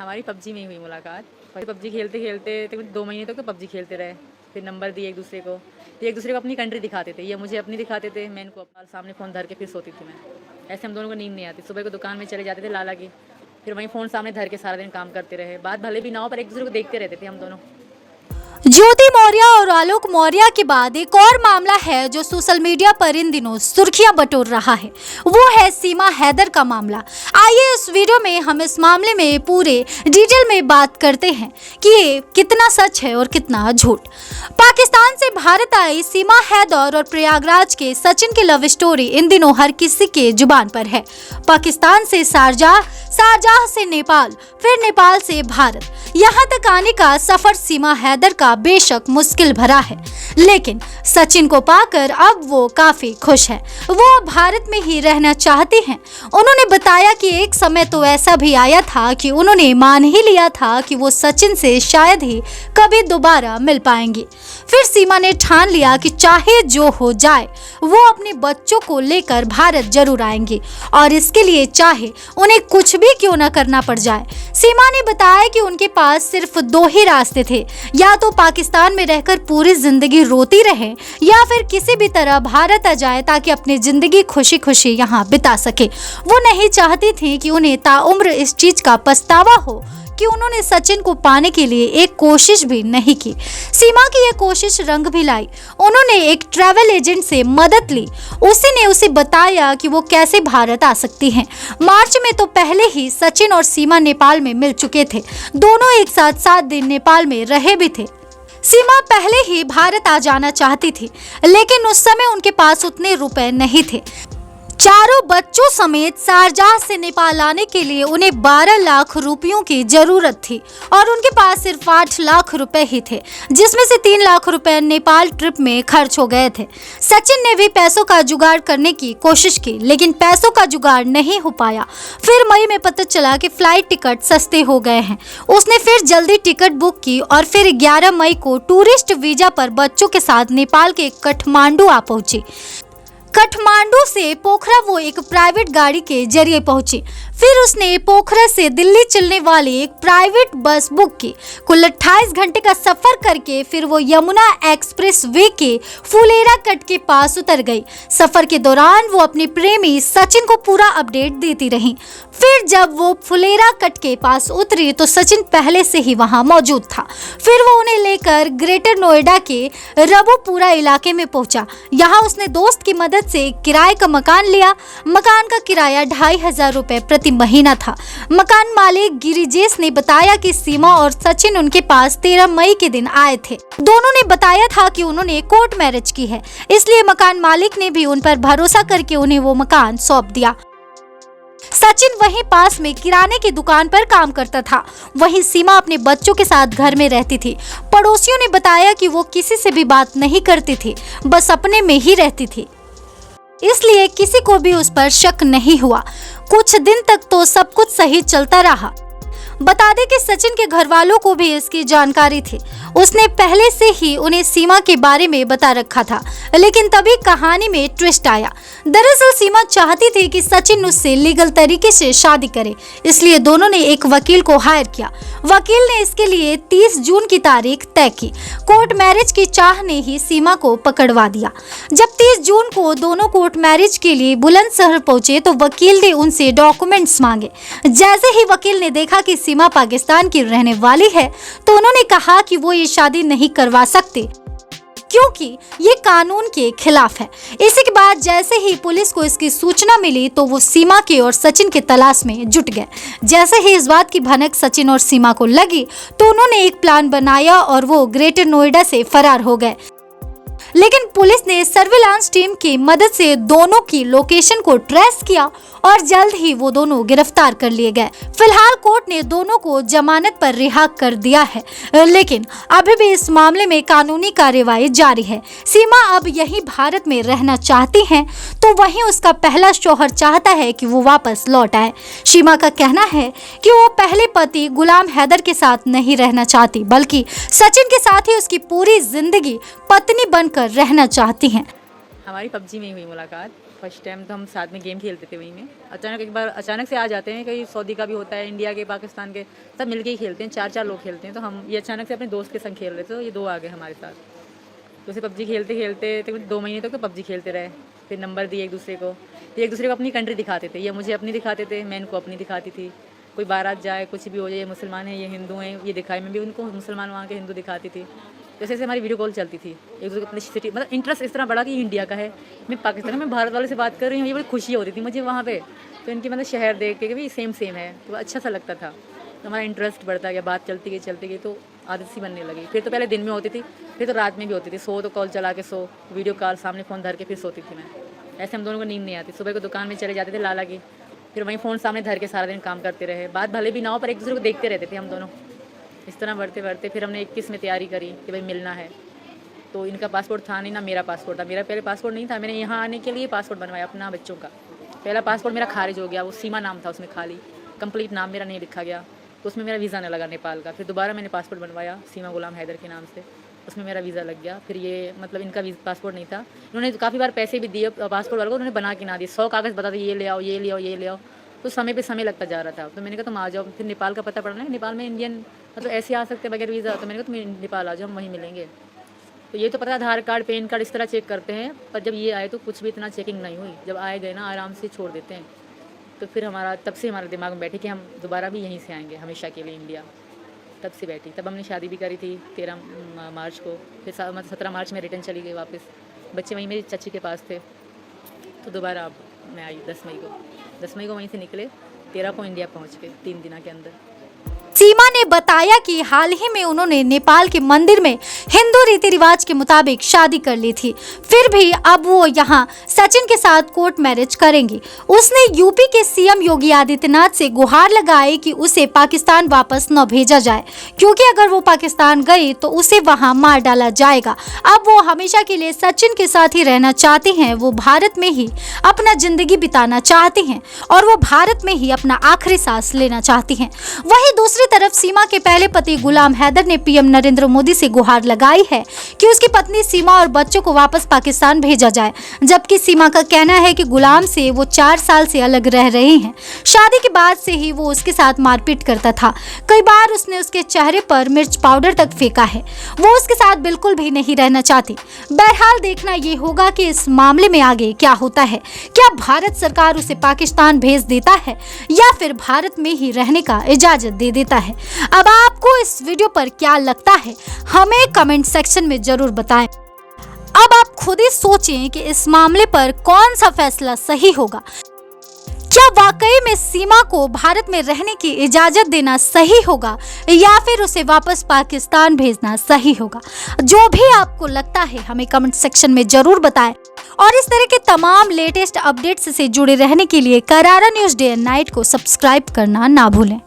हमारी पबजी में ही हुई मुलाकात। पबजी खेलते खेलते तकरीबन 2 महीने तक तो पबजी खेलते रहे। फिर नंबर दिए एक दूसरे को, तो एक दूसरे को अपनी कंट्री दिखाते थे, ये मुझे अपनी दिखाते थे, मैं इनको अपना सामने फ़ोन धर के फिर सोती थी मैं। ऐसे हम दोनों को नींद नहीं आती। सुबह को दुकान में चले जाते थे लाला की, फिर वहीं फ़ोन सामने धर के सारा दिन काम करते रहे। बात भले भी ना हो पर एक दूसरे को देखते रहते थे हम दोनों। ज्योति मौर्य और आलोक मौर्य के बाद एक और मामला है जो सोशल मीडिया पर इन दिनों सुर्खियां बटोर रहा है, वो है सीमा हैदर का मामला। आइए इस वीडियो में हम इस मामले में पूरे डिटेल में बात करते हैं कि ये कितना सच है और कितना झूठ। पाकिस्तान से भारत आई सीमा हैदर और प्रयागराज के सचिन की लव स्टोरी इन दिनों हर किसी के जुबान पर है। पाकिस्तान से शारजाह, शारजाह से नेपाल, फिर नेपाल से भारत, यहाँ तक आने का सफर सीमा हैदर का बेशक मुश्किल भरा है, लेकिन सचिन को पाकर अब वो काफी खुश है। वो अब भारत में ही रहना चाहती हैं। उन्होंने बताया कि एक समय तो ऐसा भी आया था कि उन्होंने मान ही लिया था कि वो सचिन से शायद ही कभी दोबारा मिल पाएंगी। फिर सीमा ने ठान लिया कि चाहे जो हो जाए वो अपने बच्चों को लेकर भारत जरूर आएंगी, और इसके लिए चाहे उन्हें कुछ भी क्यों न करना पड़ जाए। सीमा ने बताया कि उनके पास सिर्फ 2 ही रास्ते थे, या तो पाकिस्तान में रहकर पूरी जिंदगी रोती रहे, या फिर किसी भी तरह भारत आ जाए ताकि अपनी जिंदगी खुशी खुशी यहाँ बिता सके। वो नहीं चाहती थी कि उन्हें ताउम्र इस चीज का पछतावा हो कि उन्होंने सचिन को पाने के लिए एक कोशिश भी नहीं की। सीमा की ये कोशिश रंग भी लाई। उन्होंने एक ट्रैवल एजेंट से मदद ली, उसी ने उसे बताया कि वो कैसे भारत आ सकती हैं। मार्च में तो पहले ही सचिन और सीमा नेपाल में मिल चुके थे। दोनों एक साथ 7 दिन नेपाल में रहे भी थे। सीमा पहले ही भारत आ जाना चाहती थी, लेकिन उस समय उनके पास उतने रुपए नहीं थे। चारों बच्चों समेत शारजाह से नेपाल आने के लिए उन्हें 12 लाख रुपयों की जरूरत थी, और उनके पास सिर्फ 8 लाख रुपए ही थे, जिसमें से 3 लाख रुपए नेपाल ट्रिप में खर्च हो गए थे। सचिन ने भी पैसों का जुगाड़ करने की कोशिश की, लेकिन पैसों का जुगाड़ नहीं हो पाया। फिर मई में पता चला कि फ्लाइट टिकट सस्ते हो गए हैं। उसने फिर जल्दी टिकट बुक की और फिर 11 मई को टूरिस्ट वीजा पर बच्चों के साथ नेपाल के काठमांडू आ पहुंची। काठमांडू से पोखरा वो एक प्राइवेट गाड़ी के जरिए पहुंची। फिर उसने पोखरा से दिल्ली चलने वाली एक प्राइवेट बस बुक की। कुल 28 घंटे का सफर करके फिर वो यमुना एक्सप्रेस वे के फुलेरा कट के पास उतर गई। सफर के दौरान वो अपने प्रेमी सचिन को पूरा अपडेट देती रही। फिर जब वो फुलेरा कट के पास उतरी तो सचिन पहले से ही वहां मौजूद था। फिर वो उन्हें लेकर ग्रेटर नोएडा के रबुपुरा इलाके में पहुंचा। यहाँ उसने दोस्त की मदद से किराए का मकान लिया। मकान का किराया 2500 रुपए प्रति महीना था। मकान मालिक गिरिजेश ने बताया कि सीमा और सचिन उनके पास 13 मई के दिन आए थे। दोनों ने बताया था कि उन्होंने कोर्ट मैरिज की है, इसलिए मकान मालिक ने भी उन पर भरोसा करके उन्हें वो मकान सौंप दिया। सचिन वहीं पास में किराने की दुकान पर काम करता था। वहीं सीमा अपने बच्चों के साथ घर में रहती थी। पड़ोसियों ने बताया कि वो किसी से भी बात नहीं करती थी, बस अपने में ही रहती थी, इसलिए किसी को भी उस पर शक नहीं हुआ। कुछ दिन तक तो सब कुछ सही चलता रहा। बता दें कि सचिन के घर वालों को भी इसकी जानकारी थी। उसने पहले से ही उन्हें सीमा के बारे में बता रखा था, लेकिन तभी कहानी में ट्विस्ट आया। दरअसल सीमा चाहती थी कि सचिन उससे लीगल तरीके से शादी करे, इसलिए दोनों ने एक वकील को हायर किया। वकील ने इसके लिए 30 जून की तारीख तय की। कोर्ट मैरिज की चाह ने ही सीमा को पकड़वा दिया। जब 30 जून को दोनों कोर्ट मैरिज के लिए बुलंदशहर पहुंचे तो वकील ने उनसे डॉक्यूमेंट्स मांगे। जैसे ही वकील ने देखा कि सीमा पाकिस्तान की रहने वाली है तो उन्होंने कहा कि वो ये शादी नहीं करवा सकते, क्योंकि ये कानून के खिलाफ है। इसी के बाद जैसे ही पुलिस को इसकी सूचना मिली तो वो सीमा के और सचिन के तलाश में जुट गए। जैसे ही इस बात की भनक सचिन और सीमा को लगी तो उन्होंने एक प्लान बनाया और वो ग्रेटर नोएडा से फरार हो गए। लेकिन पुलिस ने सर्विलांस टीम की मदद से दोनों की लोकेशन को ट्रेस किया और जल्द ही वो दोनों गिरफ्तार कर लिए गए। फिलहाल कोर्ट ने दोनों को जमानत पर रिहा कर दिया है, लेकिन अभी भी इस मामले में कानूनी कार्यवाही जारी है। सीमा अब यही भारत में रहना चाहती हैं, तो वहीं उसका पहला शौहर चाहता है कि वो वापस लौट आए। सीमा का कहना है कि वो पहले पति गुलाम हैदर के साथ नहीं रहना चाहती, बल्कि सचिन के साथ ही उसकी पूरी जिंदगी पत्नी बनकर रहना चाहती हैं। हमारी पबजी में ही हुई मुलाकात। फर्स्ट टाइम तो हम साथ में गेम खेलते थे वहीं में। अचानक एक बार अचानक से आ जाते हैं, कहीं सऊदी का भी होता है, इंडिया के, पाकिस्तान के, सब मिलके ही खेलते हैं, 4-4 लोग खेलते हैं। तो हम ये अचानक से अपने दोस्त के संग खेल रहे थे, तो ये 2 आ गए हमारे साथ। तो उसे पबजी खेलते खेलते तकरीबन 2 महीने तक तो पबजी खेलते रहे। फिर नंबर दिए एक दूसरे को, तो एक दूसरे को अपनी कंट्री दिखाते थे, ये मुझे अपनी दिखाते थे, मैं इनको अपनी दिखाती थी। कोई बारात जाए, कुछ भी हो जाए, ये मुसलमान है, ये हिंदू हैं, ये दिखाए, मैं भी उनको मुसलमान वहाँ के हिंदू दिखाती थी। जैसे जैसे हमारी वीडियो कॉल चलती थी, एक दूसरे को अपनी सिटी, मतलब इंटरेस्ट इस तरह बढ़ा कि इंडिया का है, मैं पाकिस्तान में भारत वाले से बात कर रही हूँ, ये बड़ी खुशी होती थी मुझे वहाँ पे। तो इनकी मतलब शहर देख के भी सेम है, तो अच्छा सा लगता था। तो हमारा इंटरेस्ट बढ़ता गया, बात चलती गई तो आदत सी बनने लगी। फिर तो पहले दिन में होती थी, फिर तो रात में भी होती थी। सो तो कॉल चला के सो, वीडियो कॉल, सामने फ़ोन धर के फिर सोती थी मैं। ऐसे हम दोनों को नींद नहीं आती। सुबह को दुकान में चले जाते थे लाला की, फिर वहीं फ़ोन सामने धर के सारा दिन काम करते रहे। बात भले भी ना हो पर एक दूसरे को देखते रहते थे हम दोनों। इस तरह बढ़ते बढ़ते फिर हमने 21 में तैयारी करी कि भाई मिलना है। तो इनका पासपोर्ट था नहीं, ना मेरा पासपोर्ट था। मेरा पहले पासपोर्ट नहीं था, मैंने यहाँ आने के लिए पासपोर्ट बनवाया अपना बच्चों का। पहला पासपोर्ट मेरा खारिज हो गया, वो सीमा नाम था उसमें, खाली कंप्लीट नाम मेरा नहीं लिखा गया, तो उसमें मेरा वीज़ा नहीं लगा नेपाल का। फिर दोबारा मैंने पासपोर्ट बनवाया सीमा गुलाम हैदर के नाम से, उसमें मेरा वीज़ा लग गया। फिर ये मतलब इनका पासपोर्ट नहीं था, इन्होंने काफ़ी बार पैसे भी दिए पासपोर्ट वाले को, उन्होंने बना के ना दिए। 100 कागज़ बताते ये ले आओ, ये ले आओ, ये ले आओ, तो समय पे समय लगता जा रहा था। तो मैंने कहा तुम आ जाओ। फिर नेपाल का पता पड़ना है, नेपाल में इंडियन मतलब ऐसे आ सकते बगैर वीज़ा। तो मैंने कहा तुम नेपाल आ जाओ, हम वहीं मिलेंगे। तो ये तो पता आधार कार्ड, पैन कार्ड इस तरह चेक करते हैं, पर जब ये आए तो कुछ भी इतना चेकिंग नहीं हुई। जब आए गए ना आराम से छोड़ देते हैं। तो फिर तब से हमारे दिमाग में बैठे कि हम दोबारा भी यहीं से आएंगे हमेशा के लिए इंडिया। तब से बैठी। तब हमने शादी भी करी थी 13 मार्च को। फिर 17 मार्च में रिटर्न चली गई वापस। बच्चे वहीं मेरी चाची के पास थे। तो दोबारा अब मैं आई 10 मई को वहीं से निकले, 13 को इंडिया पहुँच गए 3 दिनों के अंदर। सीमा ने बताया कि हाल ही में उन्होंने नेपाल के मंदिर में हिंदू रीति रिवाज के मुताबिक शादी कर ली थी, फिर भी अब वो यहाँ सचिन के साथ कोर्ट मैरिज करेंगी। उसने यूपी के सीएम योगी आदित्यनाथ से गुहार लगाई कि उसे पाकिस्तान वापस न भेजा जाए, क्योंकि अगर वो पाकिस्तान गई तो उसे वहाँ मार डाला जाएगा। अब वो हमेशा के लिए सचिन के साथ ही रहना चाहती हैं। वो भारत में ही अपना जिंदगी बिताना चाहती हैं और वो भारत में ही अपना आखिरी सांस लेना चाहती हैं। वहीं दूसरी तरफ सीमा के पहले पति गुलाम हैदर ने पीएम नरेंद्र मोदी से गुहार लगाई है कि उसकी पत्नी सीमा और बच्चों को वापस पाकिस्तान भेजा जाए, जबकि सीमा का कहना है कि गुलाम से वो 4 साल से अलग रह रही हैं। शादी के बाद से ही वो उसके साथ मारपीट करता था, कई बार उसने उसके चेहरे पर मिर्च पाउडर तक फेंका है। वो उसके साथ बिल्कुल भी नहीं रहना चाहती। बहरहाल देखना ये होगा कि इस मामले में आगे क्या होता है। क्या भारत सरकार उसे पाकिस्तान भेज देता है या फिर भारत में ही रहने का इजाजत दे देता है। अब आपको इस वीडियो पर क्या लगता है, हमें कमेंट सेक्शन में जरूर बताएं। अब आप खुद ही सोचें कि इस मामले पर कौन सा फैसला सही होगा। क्या वाकई में सीमा को भारत में रहने की इजाजत देना सही होगा या फिर उसे वापस पाकिस्तान भेजना सही होगा। जो भी आपको लगता है हमें कमेंट सेक्शन में जरूर बताएं और इस तरह के तमाम लेटेस्ट अपडेट्स से जुड़े रहने के लिए करारा न्यूज़ डे एंड नाइट को सब्सक्राइब करना ना भूलें।